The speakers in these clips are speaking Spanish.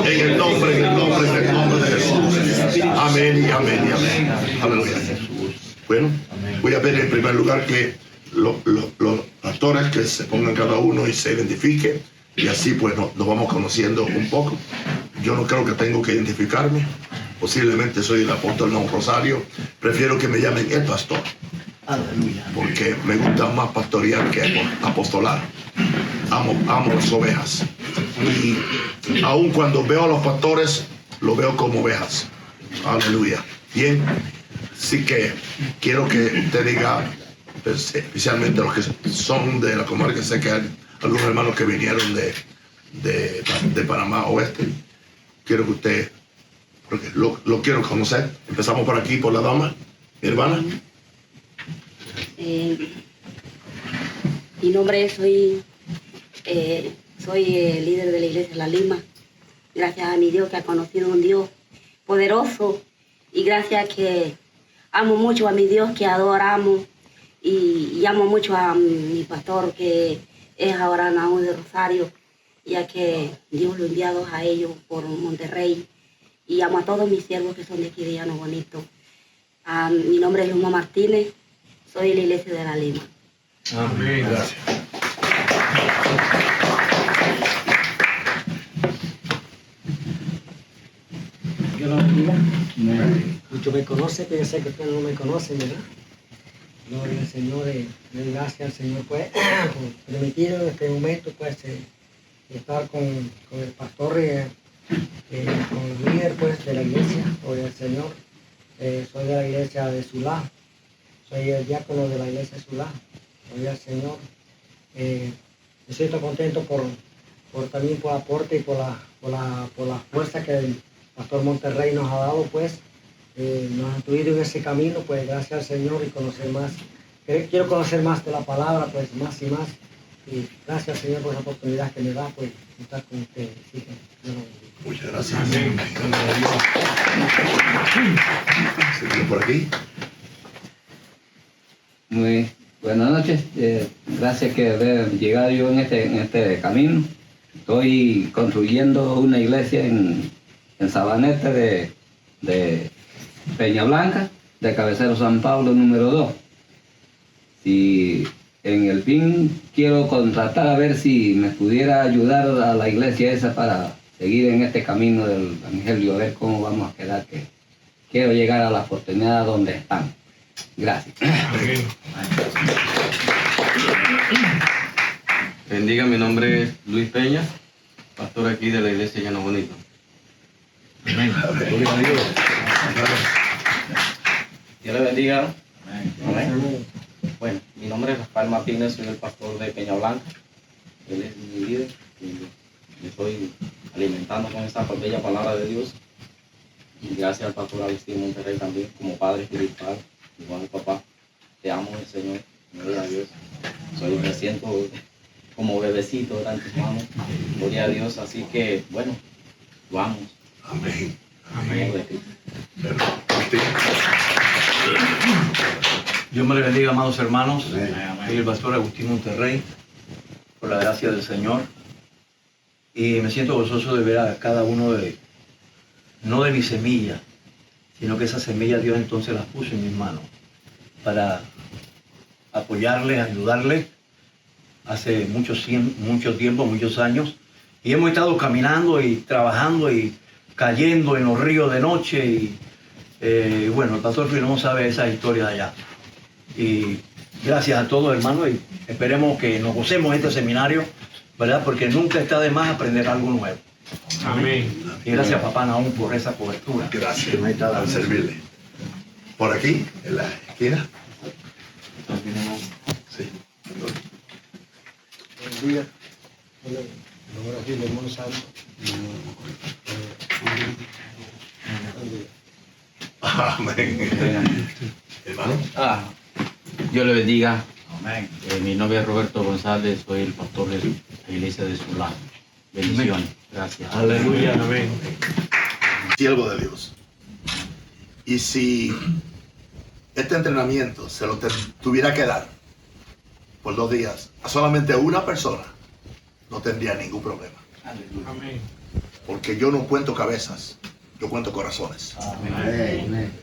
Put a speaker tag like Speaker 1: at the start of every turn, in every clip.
Speaker 1: En el nombre de Jesús. Amén y amén y amén. Aleluya. Bueno, voy a pedir en primer lugar que los pastores que se pongan cada uno y se identifiquen, y así pues nos vamos conociendo un poco. Yo no creo que tengo que identificarme. Posiblemente soy el apóstol Don Rosario. Prefiero que me llamen el pastor. Aleluya. Porque me gusta más pastorear que apostolar. Amo las ovejas. Y aun cuando veo a los pastores, lo veo como ovejas. Aleluya. Bien. Así que quiero que usted diga, especialmente los que son de la comarca, sé que hay algunos hermanos que vinieron de Panamá Oeste. Quiero que usted, porque lo quiero conocer. Empezamos por aquí, por la dama, mi hermana.
Speaker 2: Mi nombre es, soy líder de la iglesia de La Lima. Gracias a mi Dios que ha conocido un Dios poderoso, y gracias que amo mucho a mi Dios que adoramos, y amo mucho a mi pastor que es ahora Naúm de Rosario, ya que Dios lo ha enviado a ellos por Monterrey, y amo a todos mis siervos que son de aquí de Llano Bonito. Mi nombre es Luma Martínez, soy de la iglesia de La Lima.
Speaker 1: Amén. Gracias.
Speaker 3: Yo lo bendiga. Muchos me conocen, pero yo sé que ustedes no me conocen, ¿verdad? Gloria al Señor, doy gracias al Señor pues, por permitir en este momento pues, estar con el pastor, con el líder pues, de la iglesia. Gloria al Señor. Soy de la iglesia de Sulá, soy el diácono de la iglesia de Sulá. Gloria al Señor. Estoy contento también por el aporte y por la fuerza que el pastor Monterrey nos ha dado, pues, nos ha instruido en ese camino, pues, gracias al Señor, y conocer más. Quiero conocer más de la palabra, pues, más y más. Y gracias al Señor por la oportunidad que me da, pues, estar con ustedes. Así que,
Speaker 1: muchas gracias. Amén. Seguimos por aquí.
Speaker 4: Muy buenas noches. Gracias que haber llegado yo en este camino. Estoy construyendo una iglesia en Sabanete de Peña Blanca, de Cabecero San Pablo número 2. Y en el fin quiero contratar a ver si me pudiera ayudar a la iglesia esa para seguir en este camino del evangelio, a ver cómo vamos a quedar, que quiero llegar a la oportunidad donde están. Gracias.
Speaker 5: Bendiga, mi nombre es Luis Peña, pastor aquí de la iglesia Llano Bonito.
Speaker 1: Amén.
Speaker 5: Dios le bendiga. Amén. Bueno, mi nombre es Rafael Martínez, soy el pastor de Peña Blanca. Él es mi líder y me estoy alimentando con esta bella palabra de Dios. Y gracias al pastor Agustín Monterrey también, como padre espiritual, igual al papá. Te amo, Señor, gloria a Dios. Me siento como bebecito ante tus manos, gloria a Dios. Así que, bueno, vamos.
Speaker 1: Amén.
Speaker 5: Amén.
Speaker 6: Dios me le bendiga, amados hermanos. Soy el pastor Agustín Monterrey, por la gracia del Señor. Y me siento gozoso de ver a cada uno no de mi semilla, sino que esa semilla Dios entonces las puso en mis manos para apoyarles, ayudarles hace mucho tiempo, muchos años. Y hemos estado caminando y trabajando y cayendo en los ríos de noche. Y bueno, el pastor Filón sabe esa historia de allá. Y gracias a todos, hermanos, y esperemos que nos gocemos este seminario, ¿verdad? Porque nunca está de más aprender algo nuevo.
Speaker 1: Amén.
Speaker 6: Y gracias, papá Naúm, por esa cobertura.
Speaker 1: Gracias por servirle. Por aquí, en la esquina. Sí.
Speaker 3: buenos días. Ahora sí, hermano Santo.
Speaker 1: Amén. Hermano.
Speaker 5: Dios le bendiga. Amén. Mi nombre es Roberto González, soy el pastor de la iglesia de Sulá. Bendiciones. Gracias.
Speaker 1: Aleluya. Amén. Siervo de Dios. Y si este entrenamiento se lo tuviera que dar por 2 días a solamente una persona, no tendría ningún problema. Porque yo no cuento cabezas, yo cuento corazones.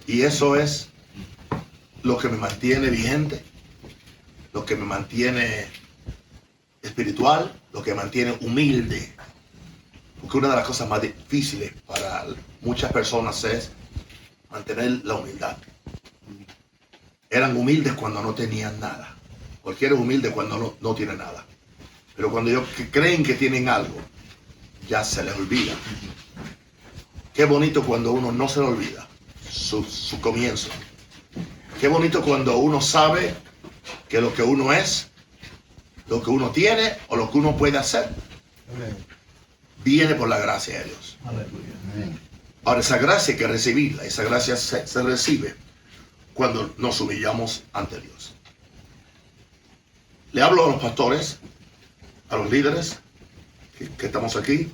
Speaker 1: Y eso es lo que me mantiene vigente, lo que me mantiene espiritual, lo que me mantiene humilde. Porque una de las cosas más difíciles para muchas personas es mantener la humildad. Eran humildes cuando no tenían nada. Cualquiera es humilde cuando no tiene nada. Pero cuando ellos creen que tienen algo, ya se les olvida. Qué bonito cuando uno no se le olvida su comienzo. Qué bonito cuando uno sabe que lo que uno es, lo que uno tiene o lo que uno puede hacer, viene por la gracia de Dios. Ahora, esa gracia hay que recibirla. Esa gracia se recibe cuando nos humillamos ante Dios. Le hablo a los pastores, a los líderes que estamos aquí,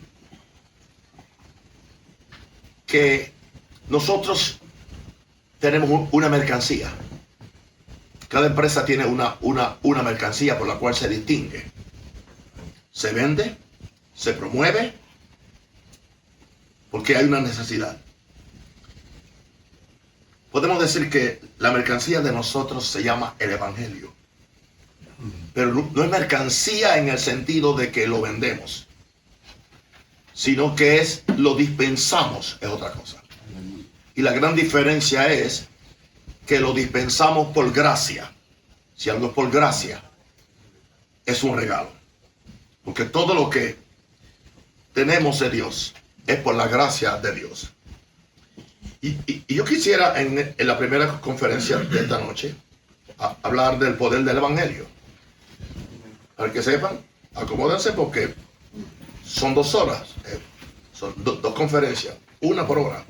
Speaker 1: que nosotros tenemos una mercancía. Cada empresa tiene una mercancía por la cual se distingue. Se vende, se promueve, porque hay una necesidad. Podemos decir que la mercancía de nosotros se llama el Evangelio. Pero no es mercancía en el sentido de que lo vendemos, sino que lo dispensamos, es otra cosa. Y la gran diferencia es que lo dispensamos por gracia. Si algo es por gracia, es un regalo. Porque todo lo que tenemos de Dios es por la gracia de Dios. Y yo quisiera en la primera conferencia de esta noche hablar del poder del Evangelio. Para que sepan, acomódense porque son 2 horas. Son dos conferencias, una por hora.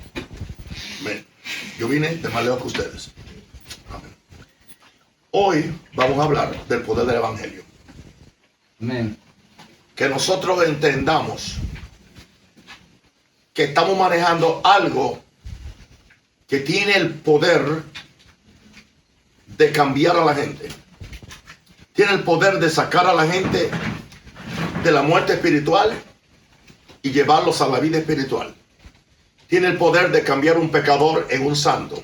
Speaker 1: Yo vine de más lejos que ustedes. Amén. Hoy vamos a hablar del poder del Evangelio.
Speaker 4: Amén.
Speaker 1: Que nosotros entendamos que estamos manejando algo que tiene el poder de cambiar a la gente. Tiene el poder de sacar a la gente de la muerte espiritual y llevarlos a la vida espiritual. Tiene el poder de cambiar un pecador en un santo.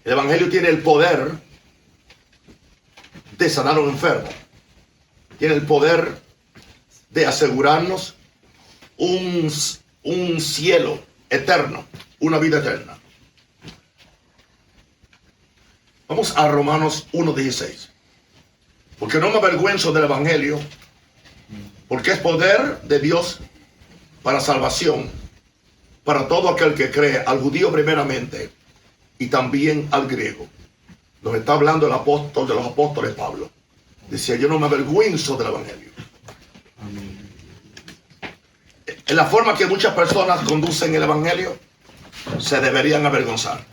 Speaker 1: El Evangelio tiene el poder de sanar a un enfermo. Tiene el poder de asegurarnos un cielo eterno, una vida eterna. Vamos a Romanos 1:16. Porque no me avergüenzo del Evangelio, porque es poder de Dios para salvación, para todo aquel que cree, al judío primeramente y también al griego. Nos está hablando el apóstol de los apóstoles Pablo. Decía, yo no me avergüenzo del Evangelio. En la forma que muchas personas conducen el Evangelio, se deberían avergonzar.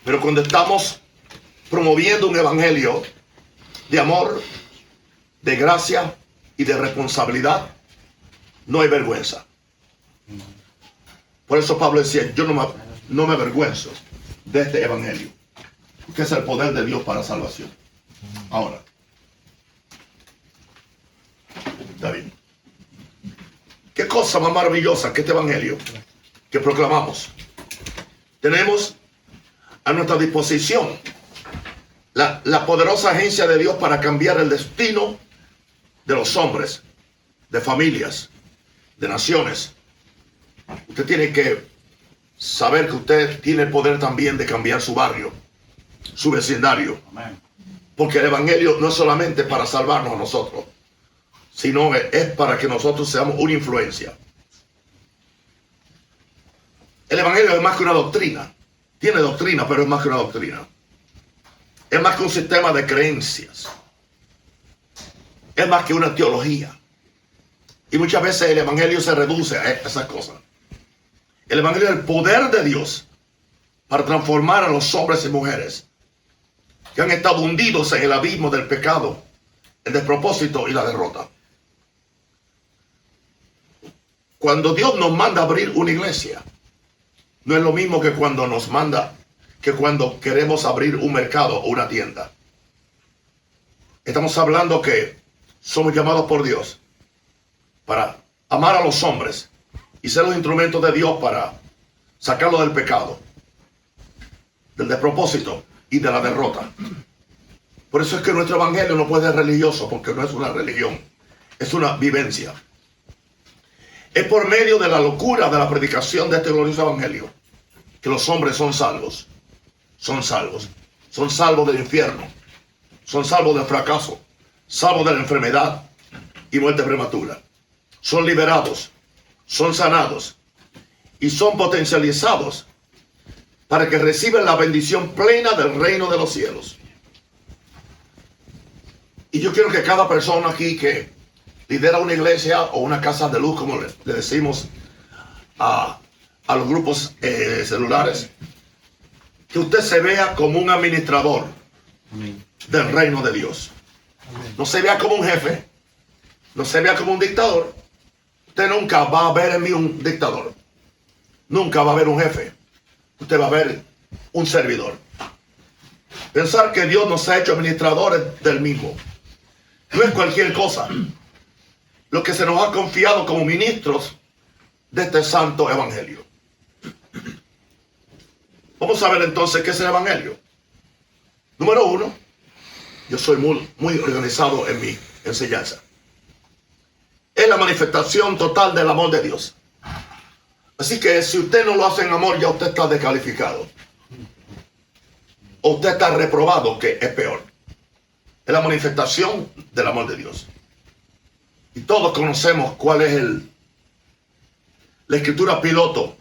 Speaker 1: Pero cuando estamos promoviendo un Evangelio de amor, de gracia y de responsabilidad, no hay vergüenza. Por eso Pablo decía, yo no me avergüenzo de este Evangelio, que es el poder de Dios para salvación. Ahora, está bien. Qué cosa más maravillosa que este Evangelio que proclamamos. Tenemos a nuestra disposición la poderosa agencia de Dios para cambiar el destino de los hombres, de familias, de naciones. Usted tiene que saber que usted tiene el poder también de cambiar su barrio, su vecindario. Porque el Evangelio no es solamente para salvarnos a nosotros, sino es para que nosotros seamos una influencia. El Evangelio es más que una doctrina. Tiene doctrina, pero es más que una doctrina. Es más que un sistema de creencias. Es más que una teología. Y muchas veces el Evangelio se reduce a esas cosas. El Evangelio es el poder de Dios para transformar a los hombres y mujeres que han estado hundidos en el abismo del pecado, el despropósito y la derrota. Cuando Dios nos manda a abrir una iglesia, no es lo mismo que cuando queremos abrir un mercado o una tienda. Estamos hablando que somos llamados por Dios para amar a los hombres y ser los instrumentos de Dios para sacarlos del pecado, del despropósito y de la derrota. Por eso es que nuestro evangelio no puede ser religioso, porque no es una religión, es una vivencia. Es por medio de la locura de la predicación de este glorioso evangelio que los hombres son salvos. Son salvos. Son salvos del infierno. Son salvos del fracaso. Salvos de la enfermedad y muerte prematura. Son liberados. Son sanados. Y son potencializados para que reciban la bendición plena del reino de los cielos. Y yo quiero que cada persona aquí que lidera una iglesia o una casa de luz, como le decimos a los grupos celulares, que usted se vea como un administrador del reino de Dios. No se vea como un jefe, no se vea como un dictador. Usted nunca va a ver en mí un dictador, nunca va a ver un jefe. Usted va a ver un servidor. Pensar que Dios nos ha hecho administradores del mismo no es cualquier cosa. Lo que se nos ha confiado como ministros de este santo evangelio. Vamos a ver entonces qué es el evangelio. Número uno, yo soy muy organizado en mi enseñanza. Es la manifestación total del amor de Dios. Así que si usted no lo hace en amor, ya usted está descalificado. O usted está reprobado, que es peor. Es la manifestación del amor de Dios. Y todos conocemos cuál es la escritura piloto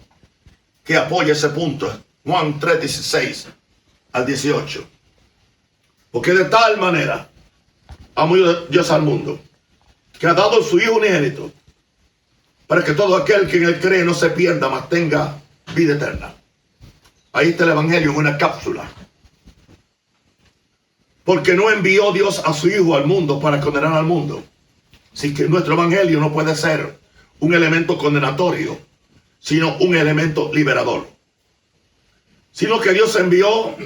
Speaker 1: que apoya ese punto. Juan 3:16 al 18. Porque de tal manera amó Dios al mundo, que ha dado su Hijo unigénito, para que todo aquel que en él cree no se pierda, mas tenga vida eterna. Ahí está el evangelio en una cápsula. Porque no envió Dios a su Hijo al mundo para condenar al mundo. Así que nuestro evangelio no puede ser un elemento condenatorio, sino un elemento liberador. Sino que Dios envió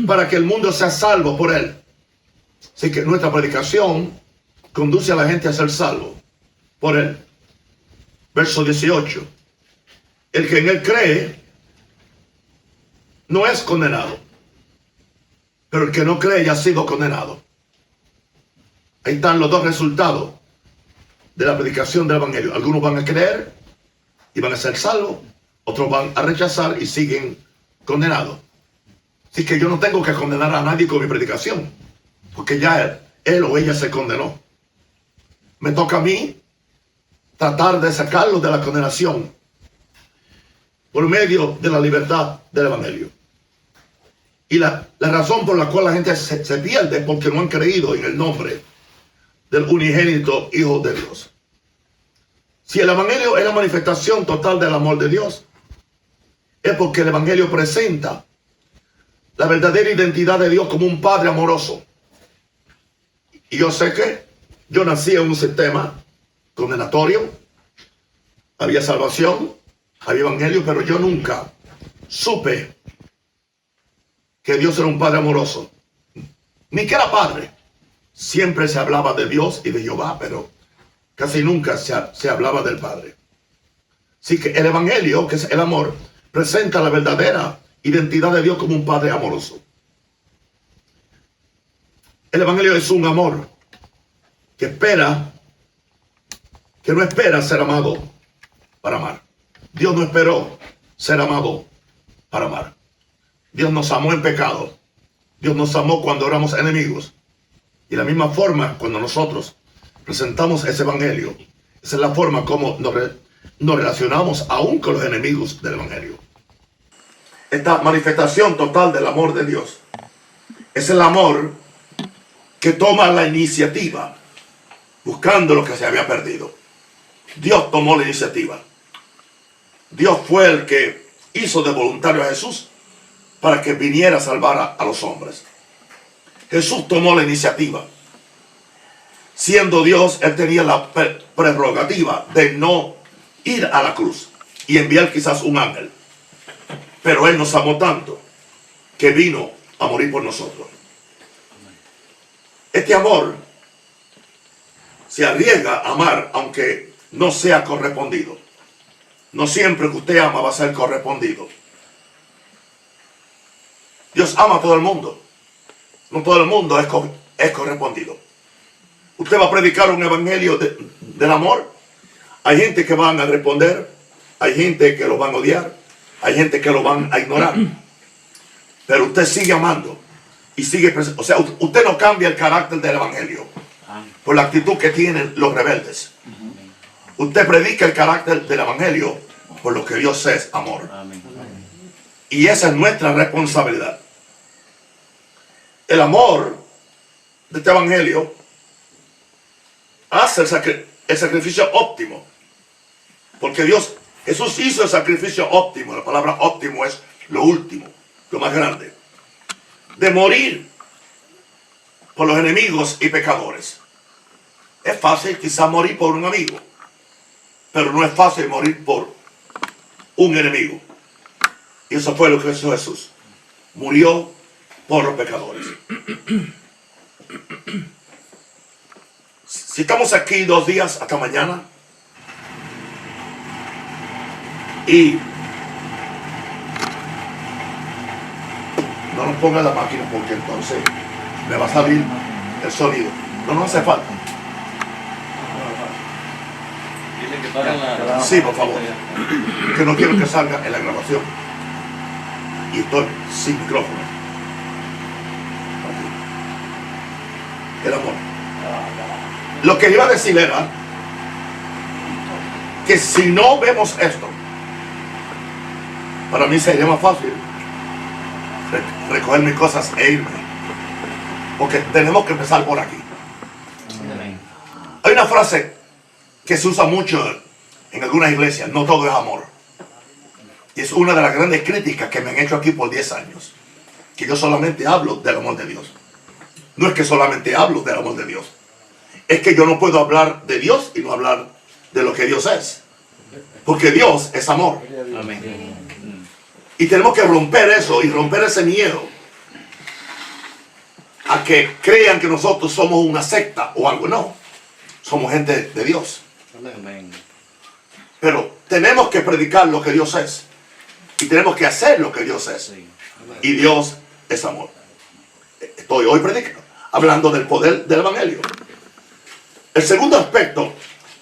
Speaker 1: para que el mundo sea salvo por él. Así que nuestra predicación conduce a la gente a ser salvo por él. Verso 18. El que en él cree no es condenado, pero el que no cree ya ha sido condenado. Ahí están los dos resultados de la predicación del evangelio. Algunos van a creer y van a ser salvos, otros van a rechazar y siguen condenados. Así que yo no tengo que condenar a nadie con mi predicación, porque ya él o ella se condenó. Me toca a mí tratar de sacarlos de la condenación por medio de la libertad del evangelio. Y la razón por la cual la gente se pierde es porque no han creído en el nombre del unigénito Hijo de Dios. Si el evangelio es la manifestación total del amor de Dios, es porque el evangelio presenta la verdadera identidad de Dios como un Padre amoroso. Y yo sé que yo nací en un sistema condenatorio, había salvación, había evangelio, pero yo nunca supe que Dios era un Padre amoroso, ni que era Padre. Siempre se hablaba de Dios y de Jehová, pero casi nunca se hablaba del Padre. Así que el evangelio, que es el amor, presenta la verdadera identidad de Dios como un Padre amoroso. El evangelio es un amor que no espera ser amado para amar. Dios no esperó ser amado para amar. Dios nos amó en pecado. Dios nos amó cuando éramos enemigos. Y de la misma forma, cuando nosotros presentamos ese evangelio, esa es la forma como nos relacionamos aún con los enemigos del evangelio. Esta manifestación total del amor de Dios es el amor que toma la iniciativa buscando lo que se había perdido. Dios tomó la iniciativa. Dios fue el que hizo de voluntario a Jesús para que viniera a salvar a los hombres. Jesús tomó la iniciativa. Siendo Dios, él tenía la prerrogativa de no ir a la cruz y enviar quizás un ángel. Pero él nos amó tanto que vino a morir por nosotros. Este amor se arriesga a amar, aunque no sea correspondido. No siempre que usted ama va a ser correspondido. Dios ama a todo el mundo. No todo el mundo es correspondido. Usted va a predicar un evangelio del amor. Hay gente que van a responder. Hay gente que lo van a odiar. Hay gente que lo van a ignorar. Pero usted sigue amando. Y sigue, o sea, usted no cambia el carácter del evangelio por la actitud que tienen los rebeldes. Usted predica el carácter del evangelio por lo que Dios es amor. Y esa es nuestra responsabilidad. El amor de este evangelio hace el sacrificio óptimo. Porque Jesús hizo el sacrificio óptimo. La palabra óptimo es lo último, lo más grande. De morir por los enemigos y pecadores. Es fácil quizás morir por un amigo, pero no es fácil morir por un enemigo. Y eso fue lo que hizo Jesús. Murió por los pecadores. Si estamos aquí 2 días hasta mañana y no nos ponga la máquina porque entonces me va a salir el sonido. No nos hace falta.
Speaker 5: Dile que paren la...
Speaker 1: Sí, por favor. Que no quiero que salga en la grabación. Y estoy sin micrófono. El amor. Lo que iba a decir era que si no vemos esto, para mí sería más fácil recoger mis cosas e irme. Porque tenemos que empezar por aquí. Hay una frase que se usa mucho en algunas iglesias: no todo es amor. Y es una de las grandes críticas que me han hecho aquí por 10 años. Que yo solamente hablo del amor de Dios. No es que solamente hablo del amor de Dios. Es que yo no puedo hablar de Dios y no hablar de lo que Dios es. Porque Dios es amor. Y tenemos que romper eso y romper ese miedo a que crean que nosotros somos una secta o algo. No, somos gente de Dios. Pero tenemos que predicar lo que Dios es y tenemos que hacer lo que Dios es. Y Dios es amor. Estoy hoy predicando, hablando del poder del evangelio. El segundo aspecto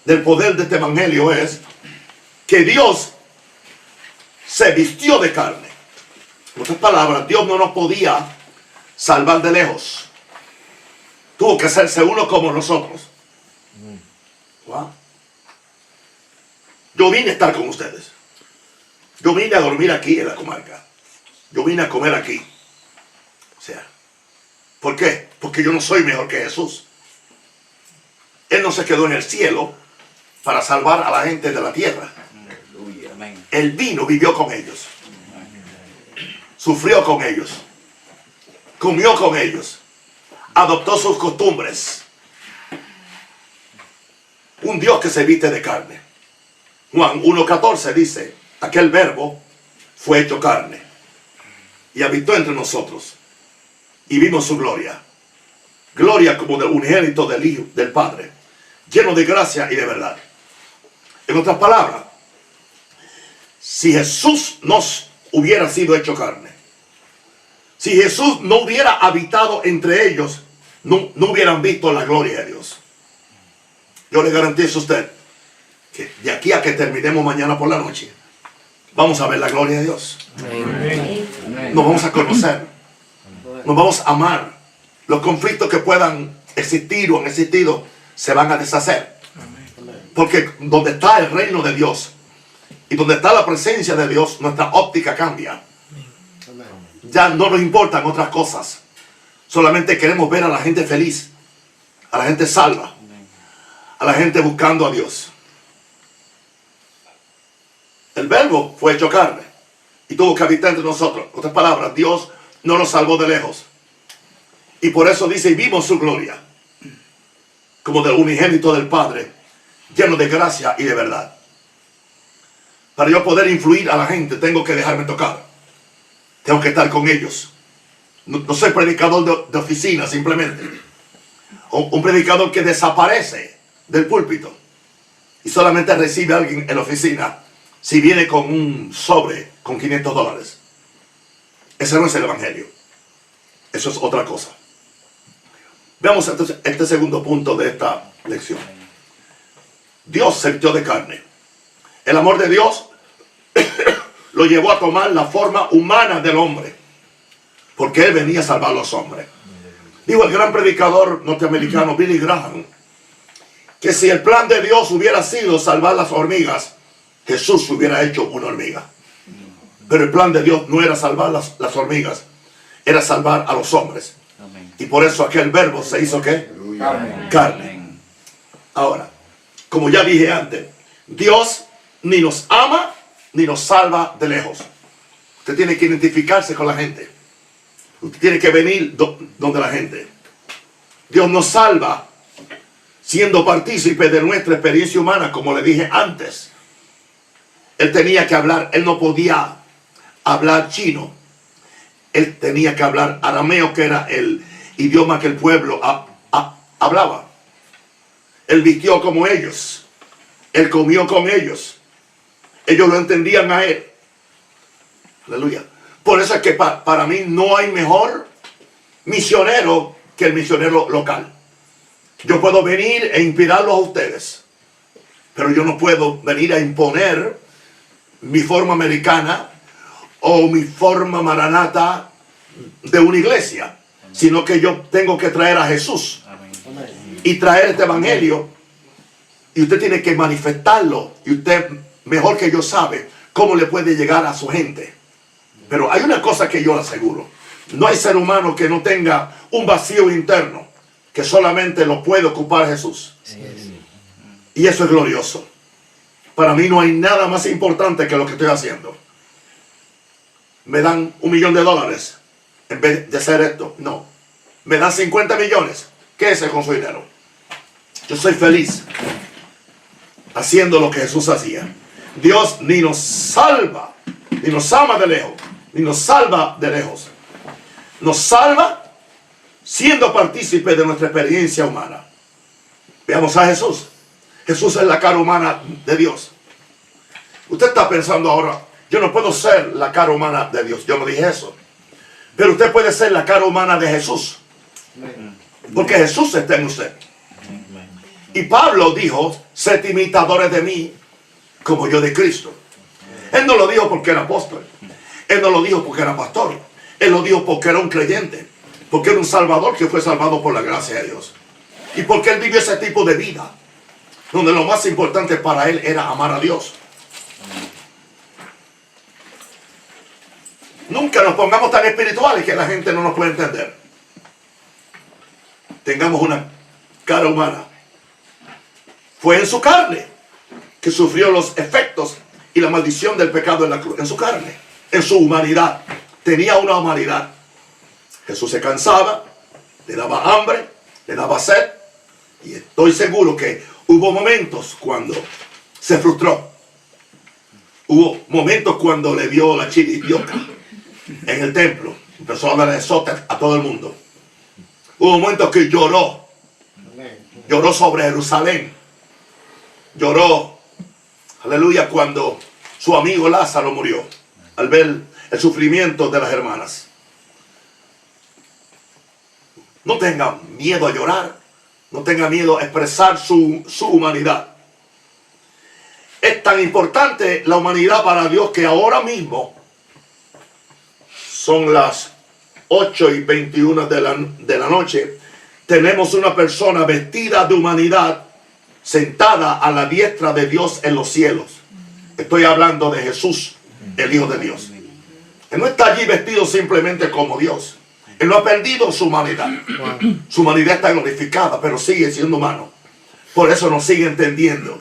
Speaker 1: del poder de este evangelio es que Dios se vistió de carne. En otras palabras, Dios no nos podía salvar de lejos. Tuvo que hacerse uno como nosotros. Wow. Yo vine a estar con ustedes. Yo vine a dormir aquí en la comarca. Yo vine a comer aquí. O sea, ¿por qué? Porque yo no soy mejor que Jesús. Él no se quedó en el cielo para salvar a la gente de la tierra. Él vino, vivió con ellos. Sufrió con ellos. Comió con ellos. Adoptó sus costumbres. Un Dios que se viste de carne. Juan 1:14 dice: aquel verbo fue hecho carne y habitó entre nosotros y vimos su gloria. Gloria como del unigénito del Hijo del Padre, lleno de gracia y de verdad. En otras palabras, si Jesús nos hubiera sido hecho carne, si Jesús no hubiera habitado entre ellos, no hubieran visto la gloria de Dios. Yo le garantizo a usted que de aquí a que terminemos mañana por la noche, vamos a ver la gloria de Dios. Nos vamos a conocer, nos vamos a amar. Los conflictos que puedan existir o han existido se van a deshacer. Porque donde está el reino de Dios y donde está la presencia de Dios, nuestra óptica cambia. Ya no nos importan otras cosas. Solamente queremos ver a la gente feliz, a la gente salva, a la gente buscando a Dios. El verbo fue hecho carne y tuvo que habitar entre nosotros. En otras palabras, Dios no nos salvó de lejos. Y por eso dice: y vimos su gloria, como del unigénito del Padre, lleno de gracia y de verdad. Para yo poder influir a la gente, tengo que dejarme tocar. Tengo que estar con ellos. No soy predicador de oficina simplemente. O un predicador que desaparece del púlpito. y solamente recibe a alguien en la oficina si viene con un sobre con $500. Ese no es el evangelio. Eso es otra cosa. Veamos entonces este segundo punto de esta lección. Dios se vistió de carne. El amor de Dios lo llevó a tomar la forma humana del hombre, porque Él venía a salvar a los hombres. Dijo el gran predicador norteamericano Billy Graham que si el plan de Dios hubiera sido salvar las hormigas, Jesús hubiera hecho una hormiga. Pero el plan de Dios no era salvar las hormigas, era salvar a los hombres. Y por eso aquel verbo se hizo ¿qué? Carne. Ahora, como ya dije antes, Dios ni nos ama ni nos salva de lejos. Usted tiene que identificarse con la gente. Usted tiene que venir donde la gente. Dios nos salva siendo partícipe de nuestra experiencia humana, como le dije antes. Él tenía que hablar, él no podía hablar chino. Él tenía que hablar arameo, que era el idioma que el pueblo hablaba. Él vistió como ellos. Él comió con ellos. Ellos lo entendían a él. Aleluya. Por eso es que para mí no hay mejor misionero que el misionero local. Yo puedo venir e inspirarlos a ustedes, pero yo no puedo venir a imponer mi forma americana o mi forma maranata de una iglesia, sino que yo tengo que traer a Jesús y traer este evangelio, y usted tiene que manifestarlo, y usted mejor que yo sabe cómo le puede llegar a su gente. Pero hay una cosa que yo le aseguro: no hay ser humano que no tenga un vacío interno que solamente lo puede ocupar Jesús. Y eso es glorioso. Para mí no hay nada más importante que lo que estoy haciendo. Me dan $1 millón en vez de hacer esto. No. Me dan 50 millones. ¿Qué es con su dinero? Yo soy feliz haciendo lo que Jesús hacía. Dios ni nos salva, ni nos ama de lejos, ni nos salva de lejos. Nos salva siendo partícipe de nuestra experiencia humana. Veamos a Jesús. Jesús es la cara humana de Dios. Usted está pensando ahora: yo no puedo ser la cara humana de Dios. Yo no dije eso. Pero usted puede ser la cara humana de Jesús, porque Jesús está en usted. Y Pablo dijo: sed imitadores de mí como yo de Cristo. Él no lo dijo porque era apóstol. Él no lo dijo porque era pastor. Él lo dijo porque era un creyente, porque era un salvador que fue salvado por la gracia de Dios, y porque él vivió ese tipo de vida donde lo más importante para él era amar a Dios. Nunca nos pongamos tan espirituales que la gente no nos puede entender. Tengamos una cara humana. Fue en su carne que sufrió los efectos y la maldición del pecado en la cruz. En su carne, en su humanidad. Tenía una humanidad. Jesús se cansaba, le daba hambre, le daba sed, y estoy seguro que hubo momentos cuando se frustró. Hubo momentos cuando le dio la chiripioca en el templo. Empezó a hablar de sota a todo el mundo. Hubo momentos que lloró. Lloró sobre Jerusalén. Lloró, aleluya, cuando su amigo Lázaro murió, al ver el sufrimiento de las hermanas. No tenga miedo a llorar. No tenga miedo a expresar su humanidad. Es tan importante la humanidad para Dios que ahora mismo son las 8:21 de la noche. Tenemos una persona vestida de humanidad sentada a la diestra de Dios en los cielos. Estoy hablando de Jesús, el Hijo de Dios. Él no está allí vestido simplemente como Dios. Él no ha perdido su humanidad. Su humanidad está glorificada, pero sigue siendo humano. Por eso nos sigue entendiendo.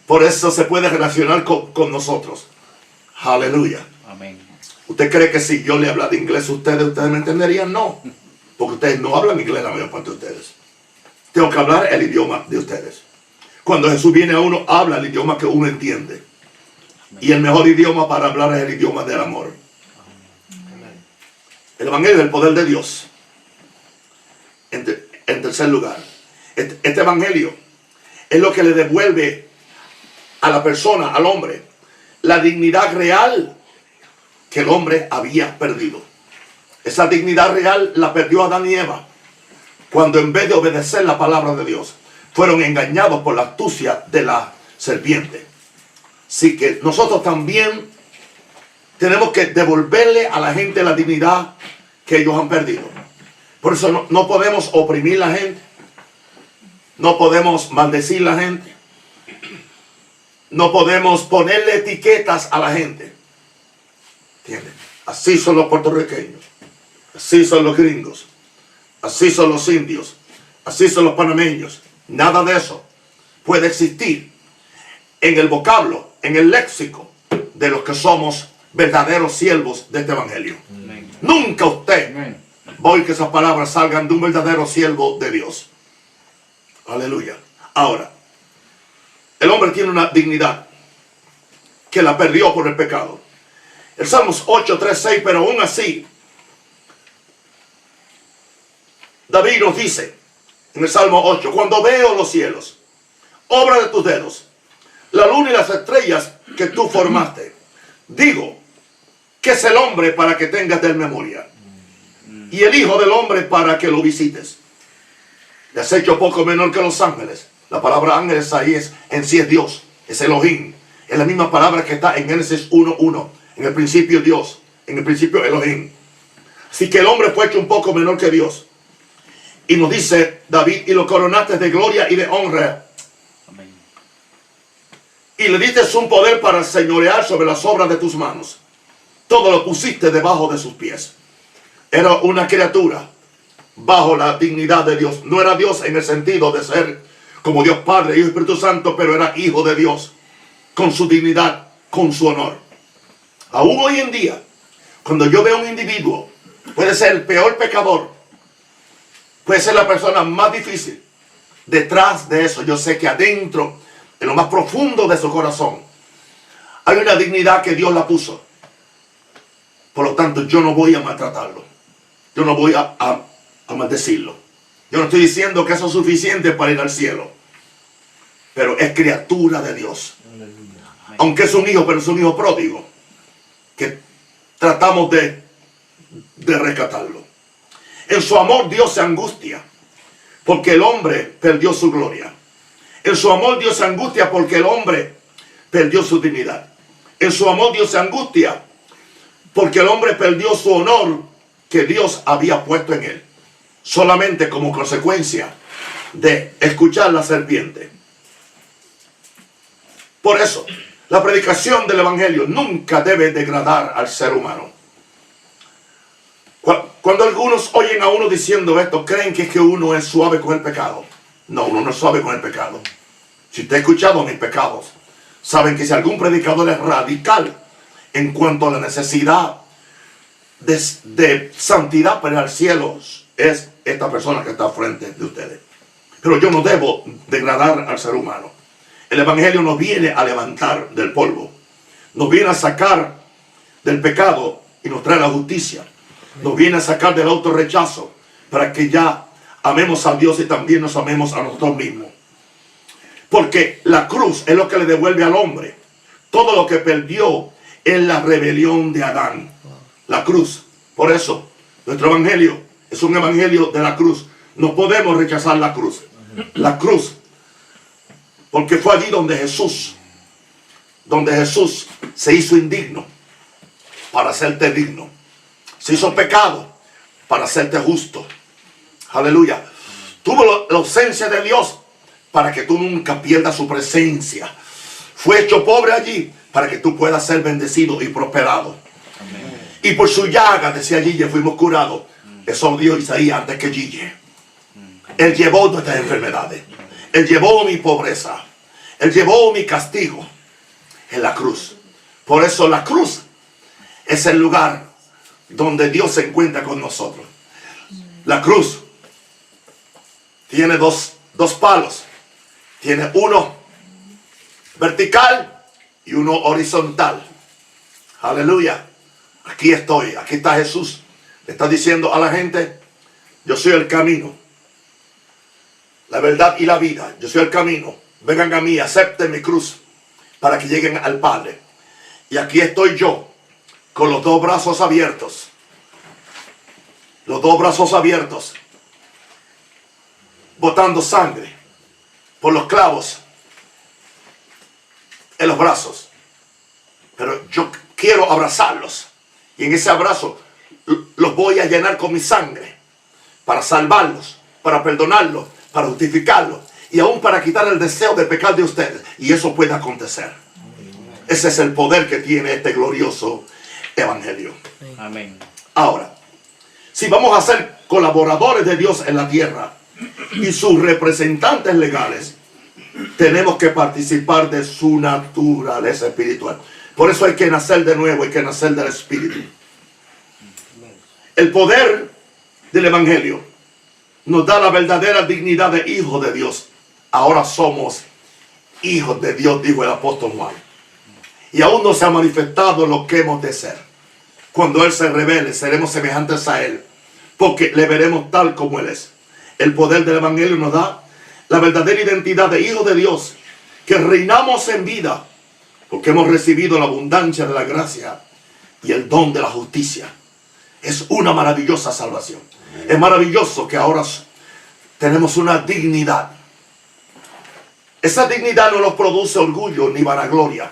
Speaker 1: Por eso se puede relacionar con nosotros. Aleluya.
Speaker 5: Amén.
Speaker 1: ¿Usted cree que si yo le hablara inglés a ustedes me entenderían? No. Porque ustedes no hablan inglés la mayor parte de ustedes. Tengo que hablar el idioma de ustedes. Cuando Jesús viene a uno, habla el idioma que uno entiende. Y el mejor idioma para hablar es el idioma del amor. El evangelio es el poder de Dios. En tercer lugar, este evangelio es lo que le devuelve a la persona, al hombre, la dignidad real que el hombre había perdido. Esa dignidad real la perdió Adán y Eva cuando, en vez de obedecer la palabra de Dios, fueron engañados por la astucia de la serpiente. Así que nosotros también tenemos que devolverle a la gente la dignidad que ellos han perdido. Por eso no podemos oprimir a la gente, no podemos maldecir a la gente, no podemos ponerle etiquetas a la gente. ¿Entienden? Así son los puertorriqueños, así son los gringos, así son los indios, así son los panameños. Nada de eso puede existir en el vocablo, en el léxico de los que somos verdaderos siervos de este evangelio. Amén. Nunca usted va a oír que esas palabras salgan de un verdadero siervo de Dios. Aleluya. Ahora, el hombre tiene una dignidad que la perdió por el pecado. El Salmos 8, 3, 6, pero aún así, David nos dice en el Salmo 8, cuando veo los cielos, obra de tus dedos, la luna y las estrellas que tú formaste, digo, ¿qué es el hombre para que tengas de él memoria? Y el hijo del hombre para que lo visites. Le has hecho poco menor que los ángeles. La palabra ángeles ahí en sí es Dios, es Elohim. Es la misma palabra que está en Génesis 1:1. En el principio Dios, en el principio Elohim. Así que el hombre fue hecho un poco menor que Dios. Y nos dice David, y lo coronaste de gloria y de honra. Amén. Y le diste un poder para señorear sobre las obras de tus manos. Todo lo pusiste debajo de sus pies. Era una criatura bajo la dignidad de Dios. No era Dios en el sentido de ser como Dios Padre, Hijo y Espíritu Santo, pero era hijo de Dios, con su dignidad, con su honor. Aún hoy en día, cuando yo veo a un individuo, puede ser el peor pecador, puede ser la persona más difícil, detrás de eso yo sé que adentro, en lo más profundo de su corazón, hay una dignidad que Dios la puso. Por lo tanto, yo no voy a maltratarlo. Yo no voy a maldecirlo. Yo no estoy diciendo que eso es suficiente para ir al cielo. Pero es criatura de Dios. Aunque es un hijo, pero es un hijo pródigo. Que tratamos de rescatarlo. En su amor Dios se angustia porque el hombre perdió su gloria. En su amor Dios se angustia porque el hombre perdió su dignidad. En su amor Dios se angustia porque el hombre perdió su honor que Dios había puesto en él, solamente como consecuencia de escuchar la serpiente. Por eso, la predicación del evangelio nunca debe degradar al ser humano. Cuando algunos oyen a uno diciendo esto, creen que es que uno es suave con el pecado. No, uno no es suave con el pecado. Si usted ha escuchado mis pecados, saben que si algún predicador es radical en cuanto a la necesidad de santidad para ir al cielo, es esta persona que está frente de ustedes. Pero yo no debo degradar al ser humano. El evangelio nos viene a levantar del polvo, nos viene a sacar del pecado y nos trae la justicia, nos viene a sacar del autorrechazo para que ya amemos a Dios y también nos amemos a nosotros mismos. Porque la cruz es lo que le devuelve al hombre todo lo que perdió en la rebelión de Adán. La cruz. Por eso, nuestro evangelio es un evangelio de la cruz. No podemos rechazar la cruz. La cruz. Porque fue allí donde Jesús se hizo indigno para hacerte digno. Se hizo pecado para hacerte justo. Aleluya. Tuvo la ausencia de Dios para que tú nunca pierdas su presencia. Fue hecho pobre allí para que tú puedas ser bendecido y prosperado. Amén. Y por su llaga, decía Gille, fuimos curados. Eso dijo Isaías antes que Gille. Él llevó nuestras enfermedades. Él llevó mi pobreza. Él llevó mi castigo en la cruz. Por eso la cruz es el lugar donde Dios se encuentra con nosotros. La cruz tiene dos palos. Tiene uno vertical y uno horizontal. Aleluya. Aquí estoy, aquí está Jesús. Le está diciendo a la gente, yo soy el camino, la verdad y la vida. Yo soy el camino. Vengan a mí, acepten mi cruz. para que lleguen al Padre. Y aquí estoy yo, con los dos brazos abiertos. Los dos brazos abiertos, botando sangre por los clavos en los brazos. Pero yo quiero abrazarlos. Y en ese abrazo los voy a llenar con mi sangre. Para salvarlos, para perdonarlos, para justificarlos. Y aún para quitar el deseo de pecar de ustedes. Y eso puede acontecer. Ese es el poder que tiene este glorioso evangelio.
Speaker 5: Amén.
Speaker 1: Ahora, si vamos a ser colaboradores de Dios en la tierra y sus representantes legales, tenemos que participar de su naturaleza espiritual. Por eso hay que nacer de nuevo, hay que nacer del Espíritu. El poder del evangelio nos da la verdadera dignidad de hijos de Dios. Ahora somos hijos de Dios, dijo el apóstol Juan. Y aún no se ha manifestado lo que hemos de ser. Cuando Él se revele, seremos semejantes a Él, porque le veremos tal como Él es. El poder del evangelio nos da la verdadera identidad de hijos de Dios, que reinamos en vida, porque hemos recibido la abundancia de la gracia y el don de la justicia. Es una maravillosa salvación. Es maravilloso que ahora tenemos una dignidad. Esa dignidad no nos produce orgullo ni vanagloria.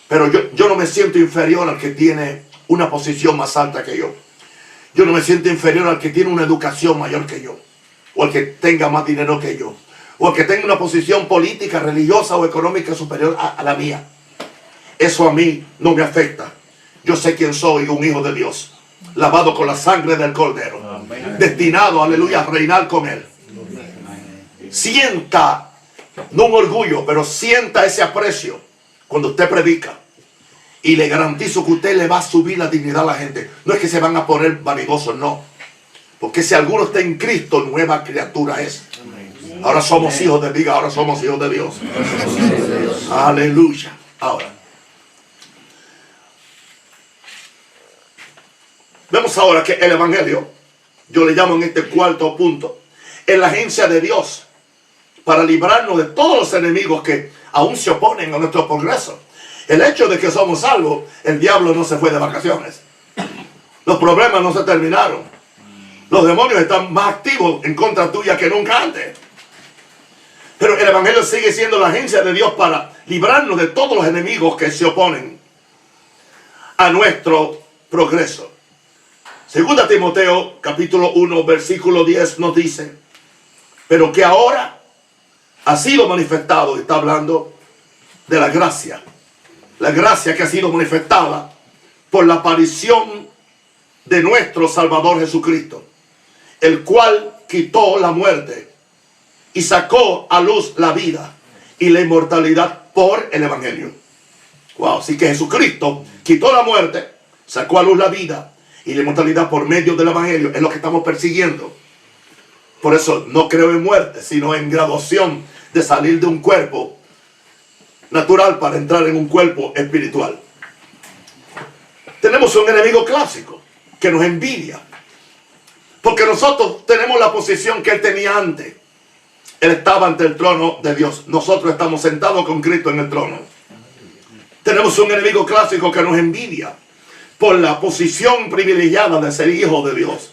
Speaker 1: Pero yo no me siento inferior al que tiene una posición más alta que yo. Yo no me siento inferior al que tiene una educación mayor que yo. O al que tenga más dinero que yo. O al que tenga una posición política, religiosa o económica superior a la mía. Eso a mí no me afecta. Yo sé quién soy, un hijo de Dios. Lavado con la sangre del Cordero. Amén. Destinado, aleluya, a reinar con Él. Sienta, no un orgullo, pero sienta ese aprecio cuando usted predica. Y le garantizo que usted le va a subir la dignidad a la gente. No es que se van a poner vanidosos, no. Porque si alguno está en Cristo, nueva criatura es. Ahora somos hijos de Dios, ahora somos hijos de Dios. Aleluya. Ahora. Vemos ahora que el evangelio, yo le llamo en este cuarto punto, es la agencia de Dios para librarnos de todos los enemigos que aún se oponen a nuestro progreso. El hecho de que somos salvos, el diablo no se fue de vacaciones. Los problemas no se terminaron. Los demonios están más activos en contra tuya que nunca antes. Pero el evangelio sigue siendo la agencia de Dios para librarnos de todos los enemigos que se oponen a nuestro progreso. Segunda Timoteo capítulo 1 versículo 10 nos dice, pero que ahora ha sido manifestado, está hablando de la gracia que ha sido manifestada por la aparición de nuestro Salvador Jesucristo, el cual quitó la muerte y sacó a luz la vida y la inmortalidad por el evangelio. Wow, así que Jesucristo quitó la muerte, sacó a luz la vida y la inmortalidad por medio del evangelio. Es lo que estamos persiguiendo. Por eso no creo en muerte, sino en graduación de salir de un cuerpo natural para entrar en un cuerpo espiritual. Tenemos un enemigo clásico que nos envidia, porque nosotros tenemos la posición que él tenía antes. Él estaba ante el trono de Dios. Nosotros estamos sentados con Cristo en el trono. Tenemos un enemigo clásico que nos envidia por la posición privilegiada de ser hijo de Dios.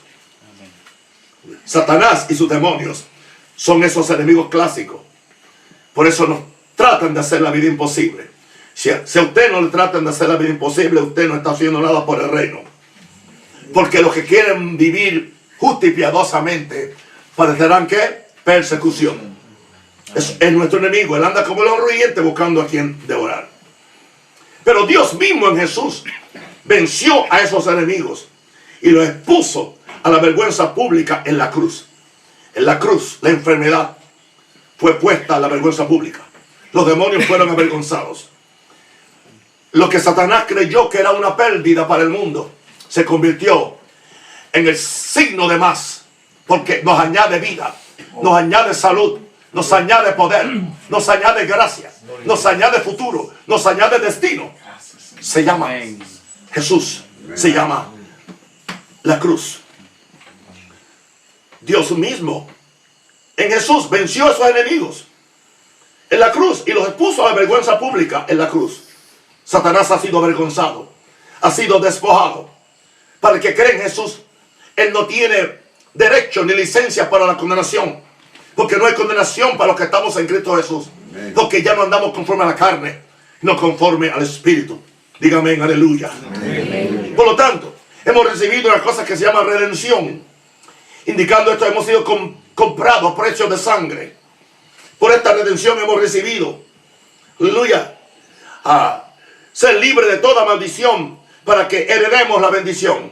Speaker 1: Satanás y sus demonios son esos enemigos clásicos. Por eso nos tratan de hacer la vida imposible. Si a usted no le tratan de hacer la vida imposible, usted no está haciendo nada por el reino. Porque los que quieren vivir justa y piadosamente padecerán ¿qué? Persecución. Es nuestro enemigo. Él anda como el rugiente buscando a quien devorar. Pero Dios mismo en Jesús venció a esos enemigos y los expuso a la vergüenza pública en la cruz. En la cruz, la enfermedad fue puesta a la vergüenza pública. Los demonios fueron avergonzados. Lo que Satanás creyó que era una pérdida para el mundo se convirtió en el signo de más, porque nos añade vida, nos añade salud, nos añade poder, nos añade gracia, nos añade futuro, nos añade destino. Se llama Jesús, se llama la cruz. Dios mismo en Jesús venció a esos enemigos en la cruz y los expuso a la vergüenza pública en la cruz. Satanás ha sido avergonzado, ha sido despojado. Para el que cree en Jesús, él no tiene derecho ni licencia para la condenación, porque no hay condenación para los que estamos en Cristo Jesús, porque ya no andamos conforme a la carne, no conforme al Espíritu. Dígame, aleluya. Amén. Por lo tanto, hemos recibido una cosa que se llama redención. Indicando esto, hemos sido comprados a precio de sangre. Por esta redención hemos recibido, aleluya, a ser libre de toda maldición para que heredemos la bendición.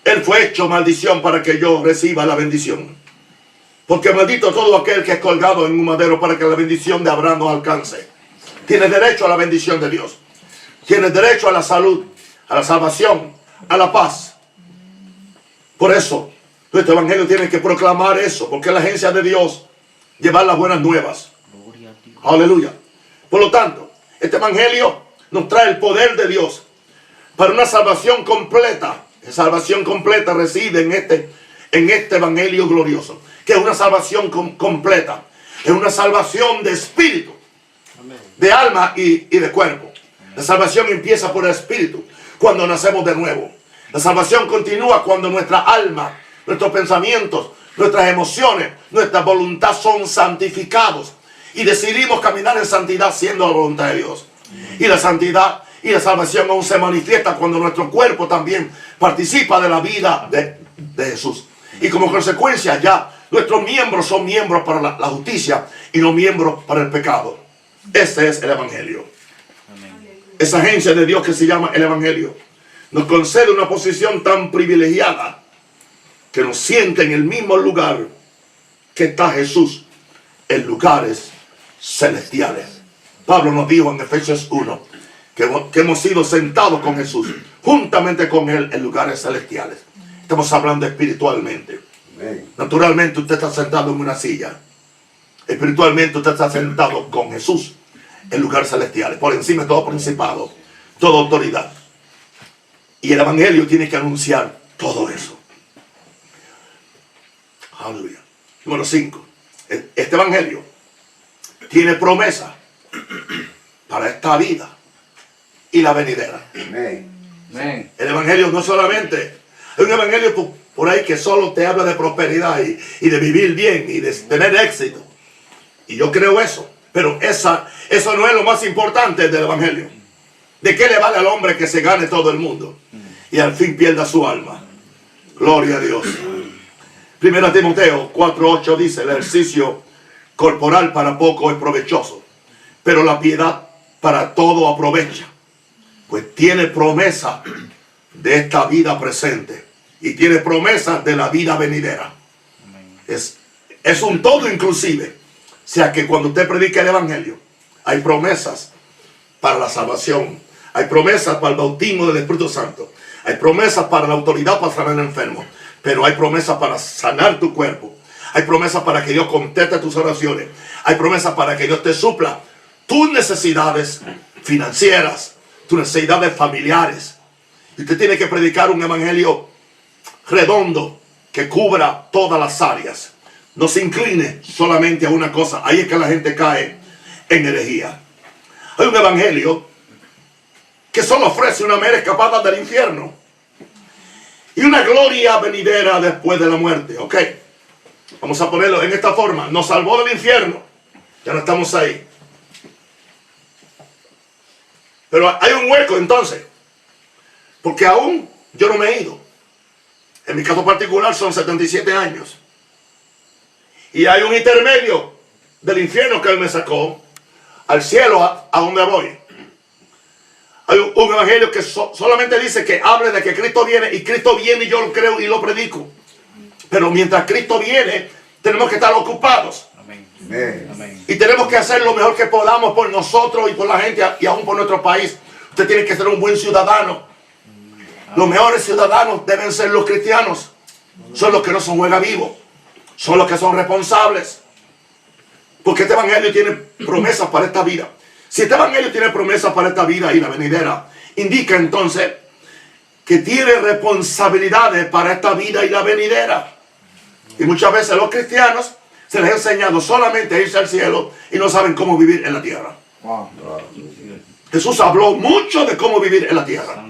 Speaker 1: Él fue hecho maldición para que yo reciba la bendición. Porque maldito todo aquel que es colgado en un madero para que la bendición de Abraham nos alcance. Tienes derecho a la bendición de Dios. Tienes derecho a la salud, a la salvación, a la paz. Por eso, nuestro evangelio tiene que proclamar eso, porque es la agencia de Dios llevar las buenas nuevas. Aleluya. Por lo tanto, este evangelio nos trae el poder de Dios para una salvación completa. La salvación completa reside en este evangelio glorioso, que es una salvación completa. Es una salvación de espíritu, de alma y de cuerpo. La salvación empieza por el espíritu, cuando nacemos de nuevo. La salvación continúa cuando nuestra alma, nuestros pensamientos, nuestras emociones, nuestra voluntad son santificados y decidimos caminar en santidad siendo la voluntad de Dios. Y la santidad y la salvación aún se manifiesta cuando nuestro cuerpo también participa de la vida de Jesús. Y como consecuencia ya nuestros miembros son miembros para la justicia y no miembros para el pecado. Ese es el evangelio. Esa agencia de Dios que se llama el evangelio nos concede una posición tan privilegiada que nos siente en el mismo lugar que está Jesús, en lugares celestiales. Pablo nos dijo en Efesios 1 que hemos sido sentados con Jesús, juntamente con Él en lugares celestiales. Estamos hablando espiritualmente. Naturalmente usted está sentado en una silla. Espiritualmente usted está sentado con Jesús en lugares celestiales, por encima de todo principado, toda autoridad. Y el evangelio tiene que anunciar todo eso. Aleluya. Número 5. Este evangelio tiene promesa para esta vida y la venidera.
Speaker 4: Amén.
Speaker 1: El evangelio no solamente es un evangelio por ahí que solo te habla de prosperidad y de vivir bien y de tener éxito. Y yo creo eso. Pero eso no es lo más importante del evangelio. ¿De qué le vale al hombre que se gane todo el mundo y al fin pierda su alma? Gloria a Dios. Primera Timoteo 4:8 dice: el ejercicio corporal para poco es provechoso, pero la piedad para todo aprovecha, pues tiene promesa de esta vida presente y tiene promesa de la vida venidera. Es un todo inclusive. O sea que cuando usted predica el evangelio, hay promesas para la salvación, hay promesas para el bautismo del Espíritu Santo, hay promesas para la autoridad para sanar enfermos, pero hay promesas para sanar tu cuerpo, hay promesas para que Dios conteste tus oraciones, hay promesas para que Dios te supla tus necesidades financieras, tus necesidades familiares. Y usted tiene que predicar un evangelio redondo que cubra todas las áreas. No se incline solamente a una cosa. Ahí es que la gente cae en herejía. Hay un evangelio que solo ofrece una mera escapada del infierno y una gloria venidera después de la muerte. Ok, vamos a ponerlo en esta forma. Nos salvó del infierno, ya no estamos ahí. Pero hay un hueco entonces, porque aún yo no me he ido. En mi caso particular son 77 años. Y hay un intermedio del infierno que Él me sacó al cielo a donde voy. Hay un evangelio que solamente dice que hable de que Cristo viene, y Cristo viene y yo lo creo y lo predico. Pero mientras Cristo viene, tenemos que estar ocupados. Amén. Y tenemos que hacer lo mejor que podamos por nosotros y por la gente y aún por nuestro país. Usted tiene que ser un buen ciudadano. Los mejores ciudadanos deben ser los cristianos. Son los que no son juega vivo. Son los que son responsables. Porque este evangelio tiene promesas para esta vida. Si este evangelio tiene promesas para esta vida y la venidera, indica entonces que tiene responsabilidades para esta vida y la venidera. Y muchas veces los cristianos se les ha enseñado solamente a irse al cielo y no saben cómo vivir en la tierra. Jesús habló mucho de cómo vivir en la tierra.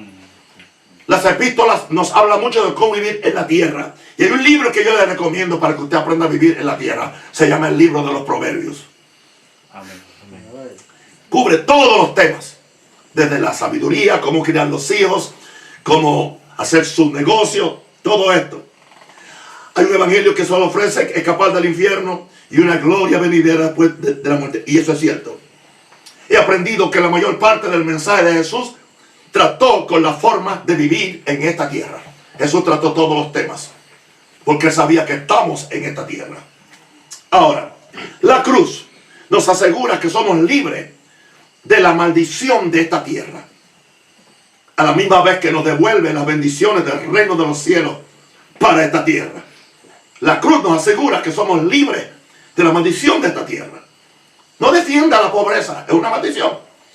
Speaker 1: Las epístolas nos hablan mucho de cómo vivir en la tierra. Y hay un libro que yo le recomiendo para que usted aprenda a vivir en la tierra. Se llama el libro de los Proverbios. Cubre todos los temas. Desde la sabiduría, cómo criar los hijos, cómo hacer su negocio, todo esto. Hay un evangelio que solo ofrece escapar del infierno y una gloria venidera después de la muerte. Y eso es cierto. He aprendido que la mayor parte del mensaje de Jesús trató con la forma de vivir en esta tierra. Jesús trató todos los temas, porque él sabía que estamos en esta tierra. Ahora, la cruz nos asegura que somos libres de la maldición de esta tierra, a la misma vez que nos devuelve las bendiciones del reino de los cielos para esta tierra. La cruz nos asegura que somos libres de la maldición de esta tierra. No defienda la pobreza, es una maldición.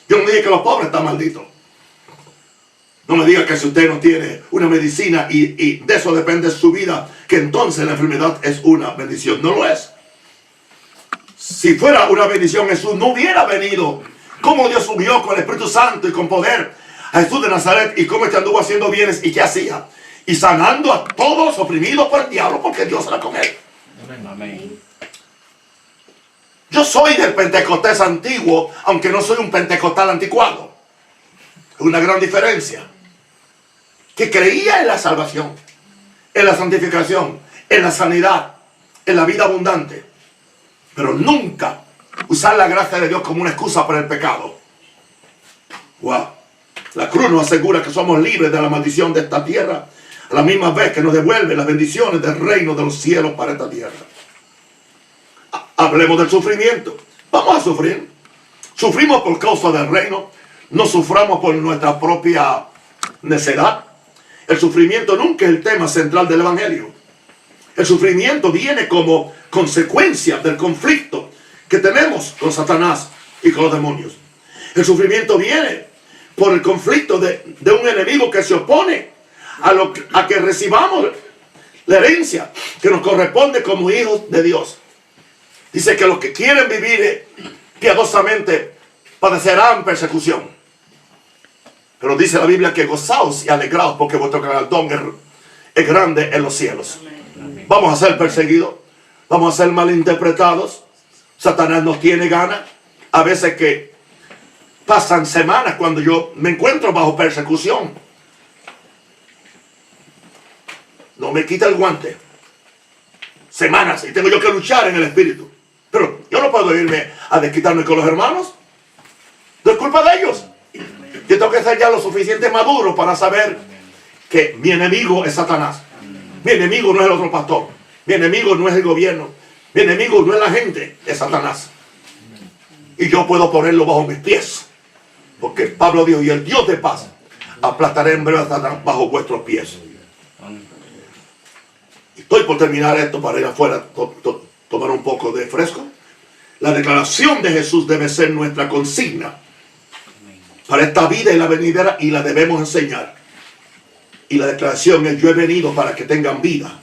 Speaker 1: Yo no dije que los pobres están malditos. No me diga que si usted no tiene una medicina y de eso depende su vida, que entonces la enfermedad es una bendición. No lo es. Si fuera una bendición, Jesús no hubiera venido. Cómo Dios subió con el Espíritu Santo y con poder a Jesús de Nazaret, y cómo este anduvo haciendo bienes y qué hacía. Y sanando a todos los oprimidos por el diablo, porque Dios era con él.
Speaker 5: Amén.
Speaker 1: Yo soy del Pentecostés antiguo, aunque no soy un pentecostal anticuado. Es una gran diferencia. Que creía en la salvación, en la santificación, en la sanidad, en la vida abundante. Pero nunca usar la gracia de Dios como una excusa para el pecado. Wow. La cruz nos asegura que somos libres de la maldición de esta tierra, a la misma vez que nos devuelve las bendiciones del reino de los cielos para esta tierra. Hablemos del sufrimiento. Vamos a sufrir. Sufrimos por causa del reino. No suframos por nuestra propia necedad. El sufrimiento nunca es el tema central del evangelio. El sufrimiento viene como consecuencia del conflicto que tenemos con Satanás y con los demonios. El sufrimiento viene por el conflicto de un enemigo que se opone a que recibamos la herencia que nos corresponde como hijos de Dios. Dice que los que quieren vivir piadosamente padecerán persecución. Pero dice la Biblia que gozaos y alegraos porque vuestro galardón es grande en los cielos. Vamos a ser perseguidos, vamos a ser malinterpretados. Satanás nos tiene ganas. A veces que pasan semanas cuando yo me encuentro bajo persecución. No me quita el guante. Semanas y tengo yo que luchar en el espíritu. Pero yo no puedo irme a desquitarme con los hermanos. No es culpa de ellos. Yo tengo que ser ya lo suficiente maduro para saber que mi enemigo es Satanás. Mi enemigo no es el otro pastor. Mi enemigo no es el gobierno. Mi enemigo no es la gente, es Satanás. Y yo puedo ponerlo bajo mis pies. Porque Pablo dijo, y el Dios de paz aplastaré en breve a Satanás bajo vuestros pies. Estoy por terminar esto para ir afuera, tomar un poco de fresco. La declaración de Jesús debe ser nuestra consigna para esta vida y la venidera, y la debemos enseñar. Y la declaración es: yo he venido para que tengan vida,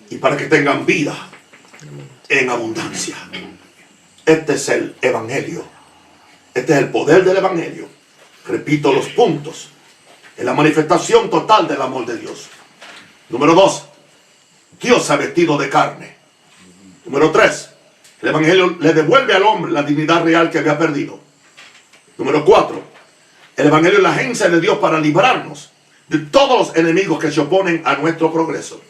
Speaker 1: y para que tengan vida en abundancia. Este es el evangelio. Este es el poder del evangelio. Repito los puntos. Es la manifestación total del amor de Dios. Número 2, Dios se ha vestido de carne. Número 3, el evangelio le devuelve al hombre la dignidad real que había perdido. Número 4, el evangelio es la agencia de Dios para librarnos de todos los enemigos que se oponen a nuestro progreso.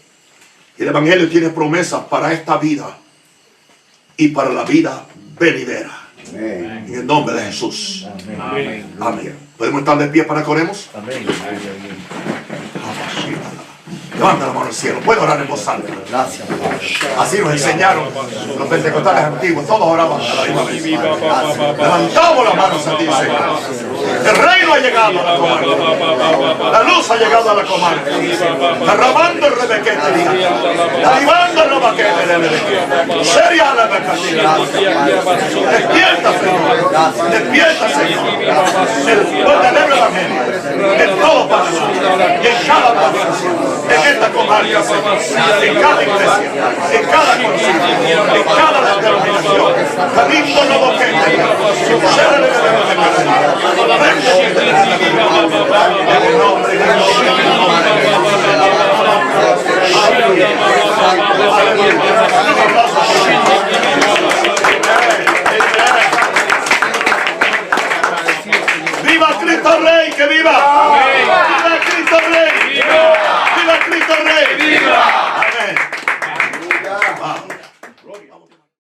Speaker 1: Y el evangelio tiene promesas para esta vida y para la vida venidera. Amén. En el nombre de Jesús. Amén. Amén. ¿Podemos estar de pie para que oremos? Amén. Levanta la mano al cielo. Puedo orar en voz alta. Gracias. Así nos enseñaron los pentecostales antiguos. Todos oraban a la misma vez. Levantamos las manos a ti, Señor. El reino ha llegado a la comarca. La luz ha llegado a la comarca. Derramando el rebequete. Derribando el rebequete de rebequete. Seria la rebequete. Despierta, Señor. Despierta, Señor. El verdadero evangelio. En todo paso. Y en cada paso. en esta comarca, en cada iglesia, en cada concilio, en cada denominación. Cabildo no boquete,